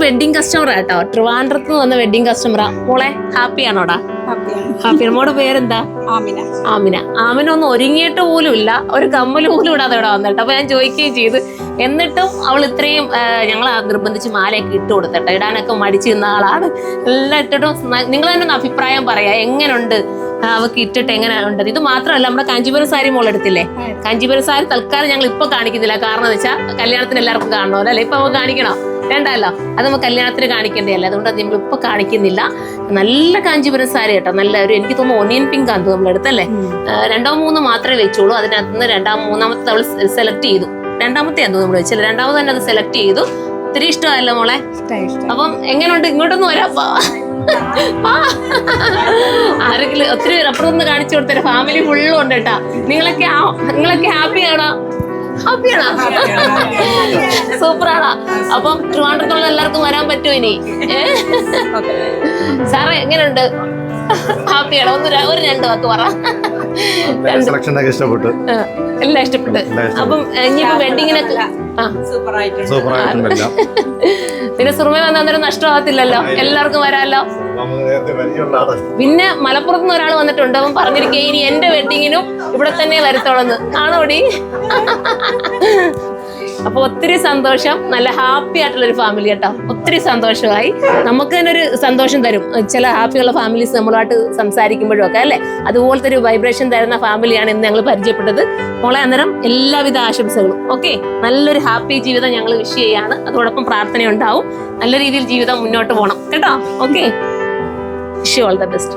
Wedding customer ആട്ടോ, ട്രിവാൻഡ്രത്ത് നിന്ന് വന്ന വെഡിങ് കസ്റ്റമറാ. മോളെ ഹാപ്പിയാണോടാ? ഹാപ്പിയാണ്. മോടെ പേരെന്താ? ആമിന. ആമിന ഒന്നും ഒരുങ്ങിയിട്ട് പോലും ഇല്ല, ഒരു കമ്മൽ പോലും ഇടാതെ ഇവിടെ വന്നിട്ട്. അപ്പൊ ഞാൻ ചോദിക്കുകയും ചെയ്തു. എന്നിട്ടും അവൾ ഇത്രയും ഞങ്ങൾ നിർബന്ധിച്ച് മാലയൊക്കെ ഇട്ട് കൊടുത്തിട്ട്, ഇടാനൊക്കെ മടിച്ചു നിന്ന ആളാണ്. എല്ലാം ഇട്ടിട്ടും നിങ്ങൾ തന്നെ ഒന്ന് അഭിപ്രായം പറയാ, എങ്ങനെയുണ്ട് അവക്ക് ഇട്ടിട്ട് എങ്ങനെയുണ്ട്? ഇത് മാത്രമല്ല, നമ്മുടെ കാഞ്ചീപുരം സാരി മോളെടുത്തില്ലേ, കാഞ്ചീപുരം സാരി തൽക്കാലം ഞങ്ങൾ ഇപ്പൊ കാണിക്കുന്നില്ല. കാരണം എന്ന് വെച്ചാൽ കല്യാണത്തിന് എല്ലാവർക്കും കാണണമല്ലോ അല്ലെ, ഇപ്പൊ നമുക്ക് കാണിക്കണം വേണ്ടല്ലോ, അത് നമുക്ക് കല്യാണത്തിന് കാണിക്കേണ്ടതല്ലേ, അതുകൊണ്ട് അത് നമ്മൾ ഇപ്പൊ കാണിക്കുന്നില്ല. നല്ല കാഞ്ചീപുരം സാരി കേട്ടോ, നല്ല ഒരു എനിക്ക് തോന്നുന്നു ഒനിയൻ പിങ്ക് ആണ് നമ്മൾ എടുത്തല്ലേ. 2 or 3 മാത്രമേ വെച്ചോളൂ. അതിനകത്ത് നിന്ന് മൂന്നാമത്തെ അവൾ സെലക്ട് ചെയ്തു. രണ്ടാമത്തെ എന്തോ നമ്മൾ വെച്ചില്ല, രണ്ടാമത് തന്നെ അത് സെലക്ട് ചെയ്തു. ഒത്തിരി ഇഷ്ടമല്ലോ മോളെ? അപ്പം എങ്ങനെയുണ്ട്? ഇങ്ങോട്ടൊന്നും വരാപ്പാ, ആരെങ്കിലും ഒത്തിരി അപ്പുറത്തൊന്ന് കാണിച്ചു കൊടുത്തേ. ഫാമിലി ഫുള്ളും ഉണ്ട് കേട്ടാ. നിങ്ങളൊക്കെ ഹാപ്പിയാണോ? ഹാപ്പിയാണോ? സൂപ്പറാണോ? അപ്പം ട്രിവാൻഡ്രത്തുള്ള എല്ലാവർക്കും വരാൻ പറ്റുമോ ഇനി? സാറേ എങ്ങനെയുണ്ട്? ഹാപ്പിയാണോ? ഒരു 2 വാക്ക് പറ. ഇഷ്ടപ്പെട്ടു, എല്ലാം ഇഷ്ടപ്പെട്ടു. അപ്പം ഇനിയിപ്പോ വെഡിങ്ങിനൊക്കെ പിന്നെ സുറുമ വന്നേരം നഷ്ടമാകത്തില്ലല്ലോ, എല്ലാവർക്കും വരാമല്ലോ. പിന്നെ മലപ്പുറത്ത് നിന്ന് ഒരാൾ വന്നിട്ടുണ്ട്, അവൻ പറഞ്ഞിരിക്കേ ഇനി എന്റെ വെഡിങ്ങിനും ഇവിടെ തന്നെ വരത്തോളന്ന്. ആണോടി? അപ്പൊ ഒത്തിരി സന്തോഷം, നല്ല ഹാപ്പി ആയിട്ടുള്ളൊരു ഫാമിലി കേട്ടോ. ഒത്തിരി സന്തോഷമായി, നമുക്ക് തന്നെ ഒരു സന്തോഷം തരും ചില ഹാപ്പിയുള്ള ഫാമിലീസ് നമ്മളുമായിട്ട് സംസാരിക്കുമ്പോഴും ഒക്കെ അല്ലെ. അതുപോലത്തെ ഒരു വൈബ്രേഷൻ തരുന്ന ഫാമിലിയാണ് ഇന്ന് ഞങ്ങൾ പരിചയപ്പെട്ടത്. മോളെ അന്നേരം എല്ലാവിധ ആശംസകളും. ഓക്കെ, നല്ലൊരു ഹാപ്പി ജീവിതം ഞങ്ങൾ വിഷ് ചെയ്യാണ്. അതോടൊപ്പം പ്രാർത്ഥന ഉണ്ടാവും, നല്ല രീതിയിൽ ജീവിതം മുന്നോട്ട് പോകണം കേട്ടോ. Okay, wish you all the best.